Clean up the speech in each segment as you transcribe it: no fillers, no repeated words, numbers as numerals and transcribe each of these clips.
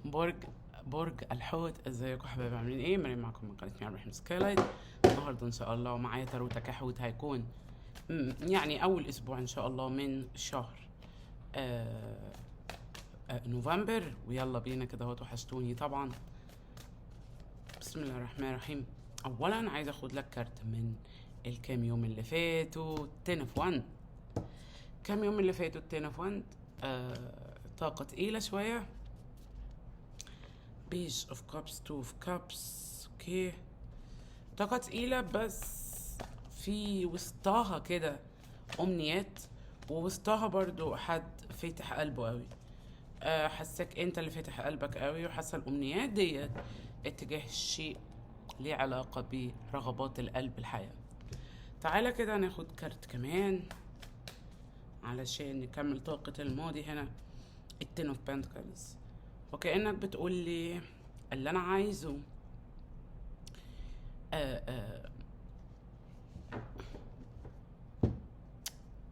برج برج الحوت، ازيكم حبايبي؟ عاملين ايه؟ مريم معاكم من قناه ميار رحم سكايلايت. النهارده ان شاء الله معايا تاروت كحوت. هيكون يعني اول اسبوع ان شاء الله من شهر آه نوفمبر. ويلا بينا كده اهوت، وحشتوني طبعا. بسم الله الرحمن الرحيم. اولا عايز اخد لك كارت من الكام يوم اللي فاتوا. 10 اوف 1. كام يوم اللي فاتوا 10 اوف 1. طاقة تقيلة شوية. بيج اوف كابس، 2 اوف كابس. اوكي، طاقة تقيلة، بس في وسطها كده امنيات، ووسطها برضو حد فاتح قلبه قوي. حسك انت اللي فاتح قلبك قوي، وحاسه الامنيات ديت اتجاه الشيء ليه علاقة برغبات القلب الحياة. تعالى كده ناخد كارت كمان علشان نكمل طاقة الماضي هنا. التين اوف بنتكلز، وكأنك بتقول لي اللي انا عايزه. آه آه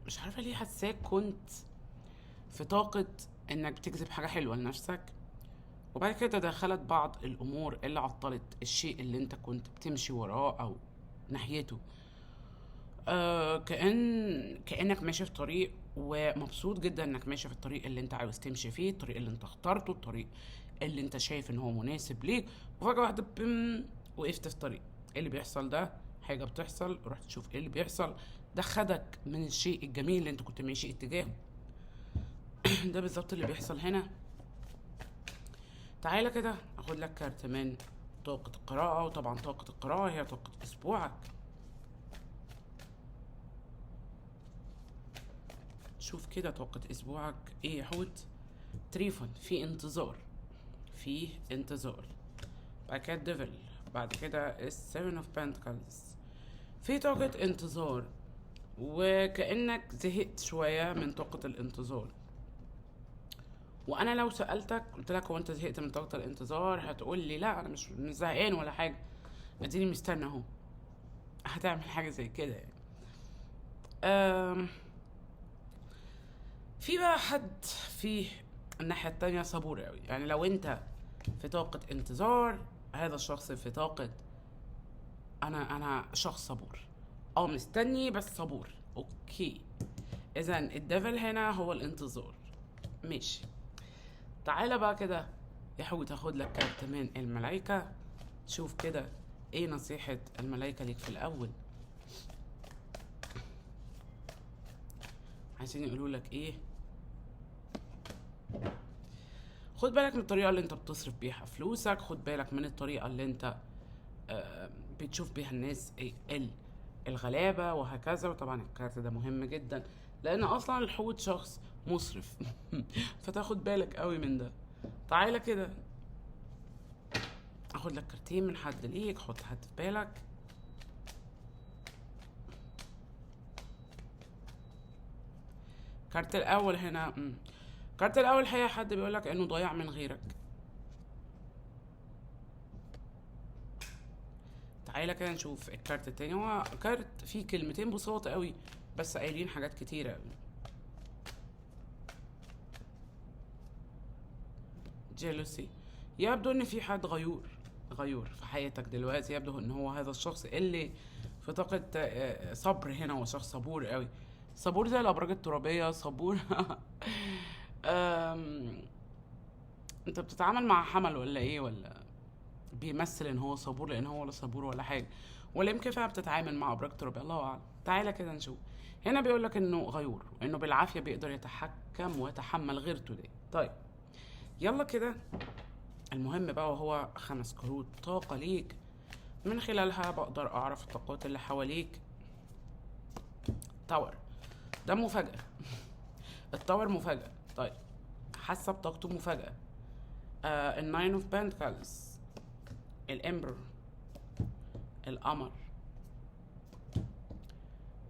مش عارفة ليه حاساك كنت في طاقة انك بتجذب حاجة حلوة لنفسك، وبعد كده دخلت بعض الامور اللي عطلت الشيء اللي انت كنت بتمشي وراه او ناحيته. كأنك ماشي في طريق ومبسوط جدا انك ماشي في الطريق اللي انت عاوز تمشي فيه، الطريق اللي انت اخترته، الطريق اللي انت شايف ان هو مناسب ليك، وفجأة واحدة وقفت في طريق. ايه اللي بيحصل ده؟ حاجة بتحصل، رحت تشوف ايه اللي بيحصل، ده خدك من الشيء الجميل اللي انت كنت ماشي اتجاهه. ده بالظبط اللي بيحصل هنا. تعالى كده اخد لك كارت من طاقة القراءة، وطبعا طاقة القراءة هي طاقة اسبوعك. شوف كده طاقة اسبوعك ايه يا حوت. تريفون، في انتظار، في انتظار. بعد كده ديفل، بعد كده السيفن اوف بنتكلز. في طاقة انتظار، وكأنك زهقت شوية من طاقة الانتظار. وانا لو سألتك قلت لك هو انت زهقت من طاقة الانتظار، هتقول لي لا انا مش زهقان ولا حاجة، اديني مستني اهو. هتعمل حاجة زي كده يعني. في بقى حد في الناحية التانية صبور قوي. يعني لو انت في طاقة انتظار، هذا الشخص في طاقة انا شخص صبور، مستني بس صبور. اوكي، اذا الديفل هنا هو الانتظار. ماشي. تعالى بقى كده يا حوت، هاخد لك كارت من الملايكة. شوف كده ايه نصيحة الملايكة ليك في الاول، عايزين يقولوا لك ايه. خد بالك من الطريقة اللي انت بتصرف بيها فلوسك، خد بالك من الطريقة اللي انت بتشوف بيها الناس الغلابة وهكذا. وطبعا الكارت ده مهم جدا، لان اصلا الحوت شخص مسرف. فتاخد بالك قوي من ده. تعالى كده اخد لك كارتين من حد ليك، حط حد في بالك. كارت الاول هنا كارت الاول هي حد بيقولك انه ضايع من غيرك. تعالى كده نشوف الكارت التاني. هو كارت فيه كلمتين بسيطة قوي، بس قايلين حاجات كتيرة قوي. جيلوسي، يبدو ان في حد غيور في حياتك دلوقتي. يبدو ان هو هذا الشخص اللي في طاقة صبر هنا. هو شخص صبور قوي، صبور زي الابراج الترابية، صبور. انت بتتعامل مع حمل ولا ايه؟ ولا بيمثل ان هو صبور لان هو ولا صبور ولا حاجة؟ ولا يمكن فعلا بتتعامل مع ابراج ترابية، الله اعلم. تعالى كده نشوف. هنا بيقولك انه غيور، وانه بالعافية بيقدر يتحكم ويتحمل غيرته دي. طيب يلا كده. المهم بقى وهو 5 كروت طاقة ليك، من خلالها بقدر أعرف الطاقات اللي حواليك. تاور، ده مفاجأة. التاور مفاجأة. طيب، حاسة بطاقته مفاجأة. الناين اوف بنتكلز، الامبر، القمر،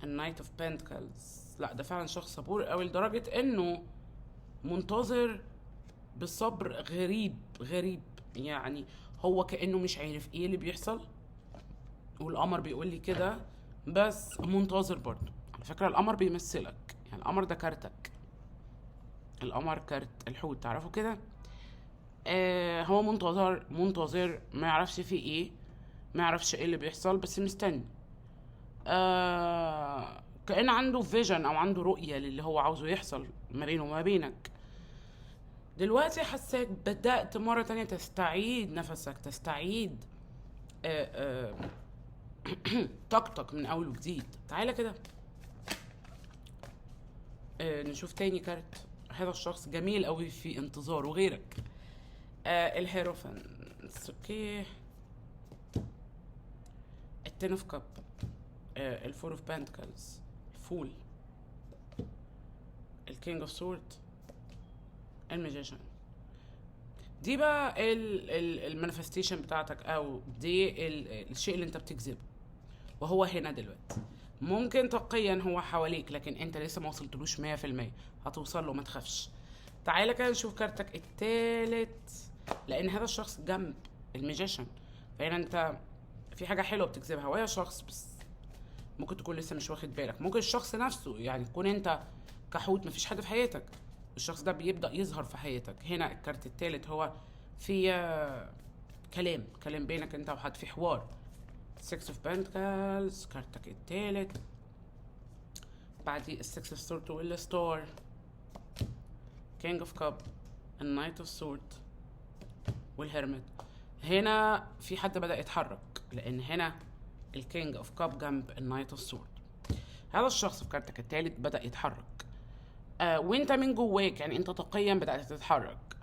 النايت اوف بنتكلز. لا ده فعلا شخص صبور قوي لدرجة انه منتظر بالصبر غريب غريب. يعني هو كأنه مش عارف ايه اللي بيحصل، والقمر بيقول لي كده، بس منتظر برضه. على فكرة القمر بيمثلك، يعني القمر ده كارتك. القمر كارت الحوت، تعرفوا كده. هو منتظر ما يعرفش فيه ايه، ما يعرفش ايه اللي بيحصل، بس مستني. كأن عنده فيجن او عنده رؤية للي هو عاوزه يحصل ما بينه وما بينك. دلوقتي حساك بدأت مرة تانية تستعيد نفسك، تستعيد آه طاقتك من اول وجديد. تعالى كده نشوف تاني كارت. هذا الشخص جميل قوي في انتظاره غيرك. الهيروفانس، اوكي. التين اوف كاب، الفور اوف بانتكلز، الفول، الكينج اوف سورد، الماجيشن. دي بقى المانيفستيشن بتاعتك، او دي الشيء اللي انت بتجذبه، وهو هنا دلوقتي. ممكن تقيا هو حواليك، لكن انت لسه ما وصلتلوش 100%. هتوصل له، ما تخافش. تعالى كده نشوف كارتك التالت، لان هذا الشخص جنب الماجيشن، فهنا انت في حاجه حلوه بتجذبها، وهي شخص بس ممكن تكون لسه مش واخد بالك. ممكن الشخص نفسه، يعني تكون انت كحوت مفيش حد في حياتك، الشخص ده بيبدأ يظهر في حياتك. هنا الكارت التالت هو في كلام بينك انت وحد، في حوار. 6 اوف بنتكلز كارتك التالت، بعديه السكس اوف سورد والستار، كينج اوف كاب، النايت اوف سورد والهيرميت. هنا في حد بدأ يتحرك، لان هنا الكينج اوف كاب جنب النايت اوف سورد. هذا الشخص في كارتك التالت بدأ يتحرك، وانت من جواك، يعني انت تقيا بدأت تتحرك.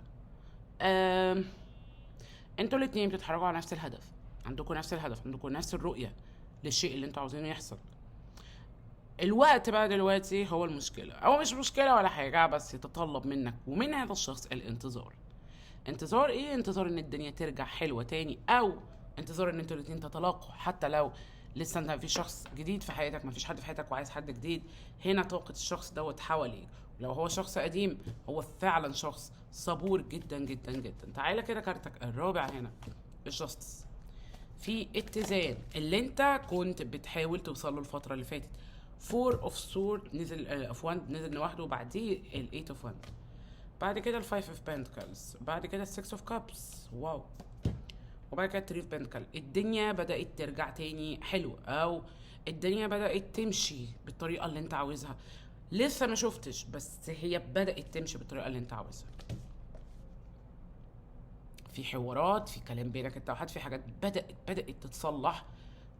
انتوا الاتنين بتتحركوا على نفس الهدف، عندكم نفس الهدف، عندكم نفس الرؤية للشيء اللي انتوا عاوزينه يحصل. الوقت بقى دلوقتي هو المشكلة، او مش مشكلة ولا حاجة، بس يتطلب منك ومن هذا الشخص الانتظار. انتظار ايه؟ انتظار ان الدنيا ترجع حلوة تاني، او انتظار ان انتوا الاتنين تتلاقوا، حتى لو لسه انت في شخص جديد في حياتك، مفيش حد في حياتك وعايز حد جديد. هنا طاقة الشخص دوت حواليك، ولو هو شخص قديم هو فعلا شخص صبور جدا جدا جدا. تعالى كده كارتك الرابع هنا، الجاستس. في اتزان اللي انت كنت بتحاول توصل له الفترة اللي فاتت. 4 اوف سورد نزل، اوف واند نزل لوحده، وبعديه ال 8 اوف واند، بعد كده ال 5 اوف بنتكلز، بعد كده ال 6 اوف كابس، واو، وبعد كده التري اوف بنتكل. الدنيا بدأت ترجع تاني حلوة، او الدنيا بدأت تمشي بالطريقة اللي انت عاوزها. لسه ما شفتش، بس هي بدأت تمشي بالطريقة اللي انت عاوزها. في حوارات، في كلام بينك انت وحد، في حاجات بدأت تتصلح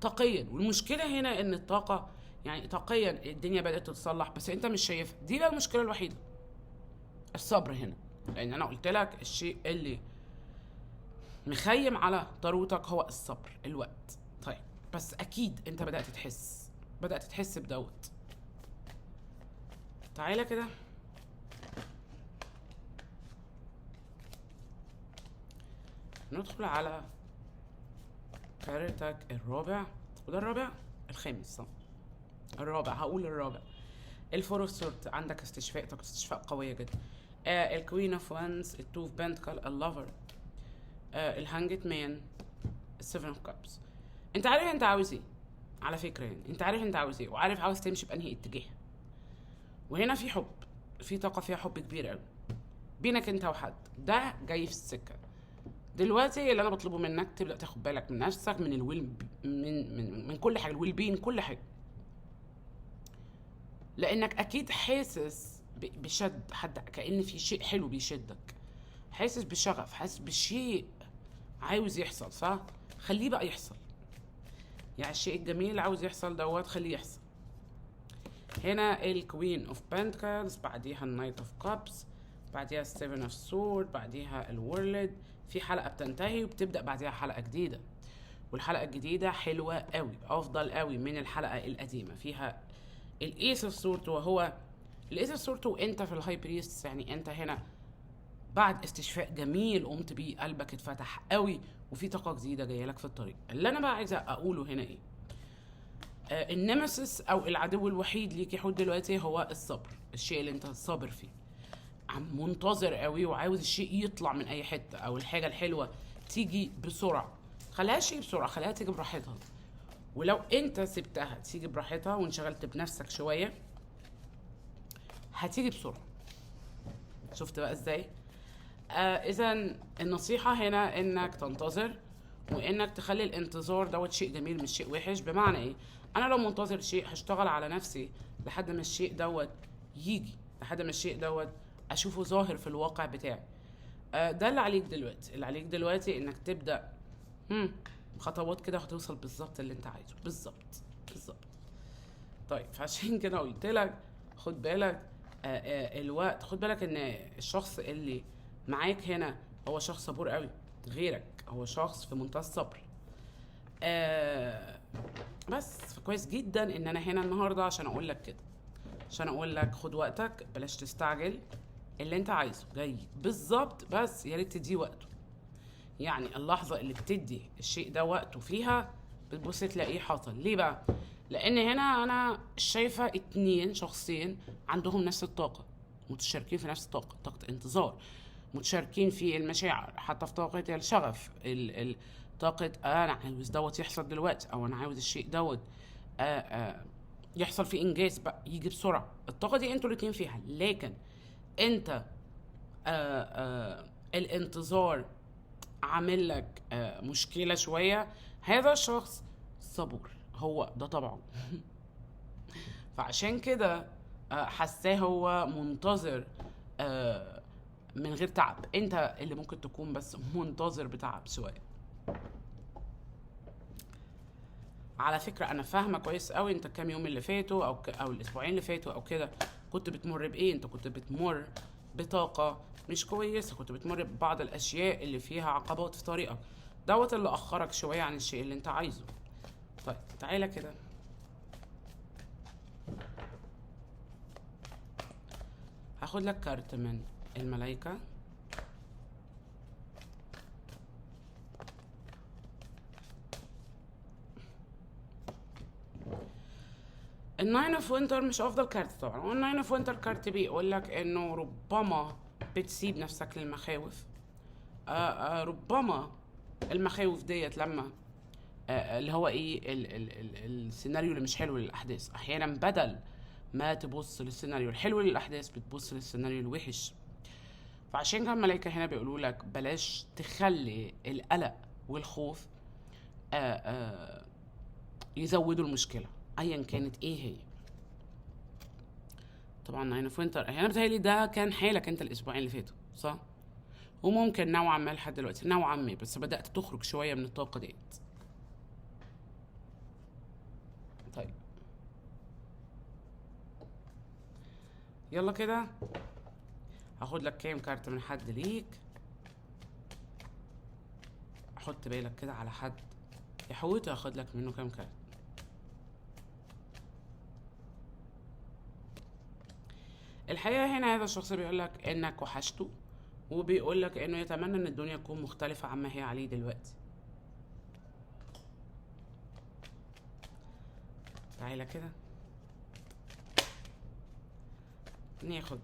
طاقيا. والمشكلة هنا ان الطاقة، يعني طاقيا الدنيا بدأت تتصلح، بس انت مش شايفها. دي بقى المشكلة الوحيدة، الصبر هنا. لان انا قلت لك الشيء اللي مخيم على ضرورتك هو الصبر، الوقت. طيب بس اكيد انت بدأت تحس بدوت. تعالى كده ندخل على كارتك الرابع، وده الرابع الخامس صح؟ الرابع، هقول الرابع. الفور اوف سورد، عندك استشفاء، طاقة استشفاء قوية جدا. الكوين اوف وانز، التو اوف بنتكل، اللافر، الهانجت مان، السيفن اوف كابس. انت عارف انت عاوز ايه على فكرة، يعني انت عارف انت عاوز ايه، وعارف عاوز تمشي بأنهي اتجاه. وهنا في حب، في طاقة فيها حب كبير قوي بينك انت وحد، ده جاي في السكة. دلوقتي اللي انا بطلبه منك تبدأ تاخد بالك من نفسك، من الويل، من كل حاجة، الويل بين كل حاجة. لانك اكيد حاسس بشد حد، كأن في شيء حلو بيشدك، حاسس بشغف، حاسس بشيء عاوز يحصل، صح؟ خليه بقى يحصل، يعني الشيء الجميل اللي عاوز يحصل دوت خليه يحصل. هنا الكوين اوف بنتكلز، بعديها النايت اوف كابس، بعديها السيفن اوف سورد، بعديها الورلد. في حلقة بتنتهي وبتبدأ بعديها حلقة جديدة، والحلقة الجديدة حلوة قوي، افضل قوي من الحلقة القديمة. فيها الايس اوف سورد، وهو الايس اوف سورد وانت في الهاي بريست، يعني انت هنا بعد استشفاء جميل قمت بيه، قلبك اتفتح قوي، وفي طاقة جديدة جاية لك في الطريق. اللي انا بقى عايزة اقوله هنا ايه؟ النمسيس او العدو الوحيد ليك يا حود دلوقتي هو الصبر، الشيء اللي انت صابر فيه، منتظر قوي وعاوز الشيء يطلع من اي حته، او الحاجه الحلوه تيجي بسرعه. خليها شيء بسرعه، خليها تيجي براحتها. ولو انت سبتها تيجي براحتها وانشغلت بنفسك شويه، هتيجي بسرعه. شفت بقى ازاي؟ اذا النصيحة هنا انك تنتظر، وانك تخلي الانتظار دوت شيء جميل مش شيء وحش. بمعنى ايه؟ انا لو منتظر شيء هشتغل على نفسي لحد ما الشيء دوت يجي، لحد ما الشيء دوت اشوفه ظاهر في الواقع بتاعي. ده اللي عليك دلوقتي، اللي عليك دلوقتي انك تبدأ خطوات كده هتوصل بالظبط اللي انت عايزه، بالظبط بالظبط. طيب فعشان كده قلت لك خد بالك الوقت، خد بالك ان الشخص اللي معاك هنا هو شخص صبور قوي، غيرك هو شخص في منتهى الصبر. بس فكويس جدا ان انا هنا النهارده عشان اقول لك كده، عشان اقول لك خد وقتك، بلاش تستعجل. اللي انت عايزه جاي بالظبط، بس يا ريت تديه وقته. يعني اللحظة اللي بتدي الشيء ده وقته فيها بتبص تلاقيه حصل. ليه بقى؟ لأن هنا أنا شايفة اتنين شخصين عندهم نفس الطاقة، متشاركين في نفس الطاقة، طاقة انتظار، متشاركين في المشاعر، حتى في طاقة الشغف، طاقة أنا عاوز دوت يحصل دلوقتي، أو أنا عاوز الشيء دوت يحصل فيه إنجاز بقى، يجي بسرعة. الطاقة دي انتوا الاتنين فيها، لكن انت الانتظار عامل لك مشكلة شوية. هذا الشخص صبور، هو ده طبعه. فعشان كده حاساه هو منتظر من غير تعب. انت اللي ممكن تكون بس منتظر بتعب شوية. على فكرة انا فاهمة كويس قوي انت كام يوم اللي فاتوا او الاسبوعين اللي فاتوا او كده كنت بتمر بايه. انت كنت بتمر بطاقة مش كويسة، كنت بتمر ببعض الاشياء اللي فيها عقبات في طريقك، دوت اللي اخرك شوية عن الشيء اللي انت عايزه. طيب تعالى كده، هاخد لك كارت من الملايكة. الناين اوف وينتر مش افضل كارت طبعا، والناين اوف وينتر كارت بيقول لك انه ربما بتسيب نفسك للمخاوف. ربما المخاوف ديت لما اللي هو ايه السيناريو اللي مش حلو للاحداث، احيانا بدل ما تبص للسيناريو الحلو للاحداث بتبص للسيناريو الوحش. فعشان كده الملايكه هنا بيقولوا لك بلاش تخلي القلق والخوف يزودوا المشكله ايا كانت ايه هي. طبعا ناين اوف وينتر انا بتهيألي ده كان حالك انت الاسبوعين اللي فاتوا، صح؟ وممكن نوعا ما لحد دلوقتي نوعا ما، بس بدأت تخرج شويه من الطاقه ديت. طيب يلا كده هاخد لك كام كارت من حد ليك. حط بالك كده على حد يحوط هاخد لك منه كام كارت. الحقيقة هنا هذا الشخص بيقول لك انك وحشته، وبيقول لك انه يتمنى ان الدنيا تكون مختلفة عما هي عليه دلوقتي. تعالى كده ناخد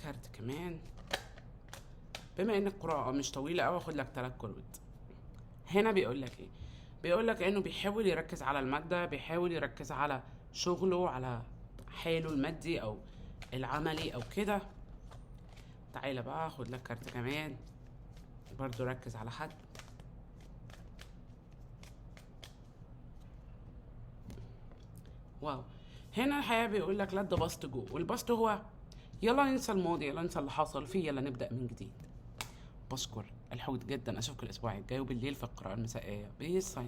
كارت كمان. بما ان القراءة مش طويلة اوي اخد لك 3 كروت. هنا بيقول لك ايه؟ بيقول لك انه بيحاول يركز على المادة، بيحاول يركز على شغله، على حاله المادي او العملي او كده. تعالى بقى اخد لك كارت كمان برضو ركز على حد. واو، هنا الحقيقة بيقول لك let the past go، والباست هو يلا ننسى الماضي، يلا ننسى اللي حصل فيه، يلا نبدأ من جديد. بشكر الحوت جدا، اشوفك الاسبوع الجاي وبالليل في القراءة المسائية. بيس.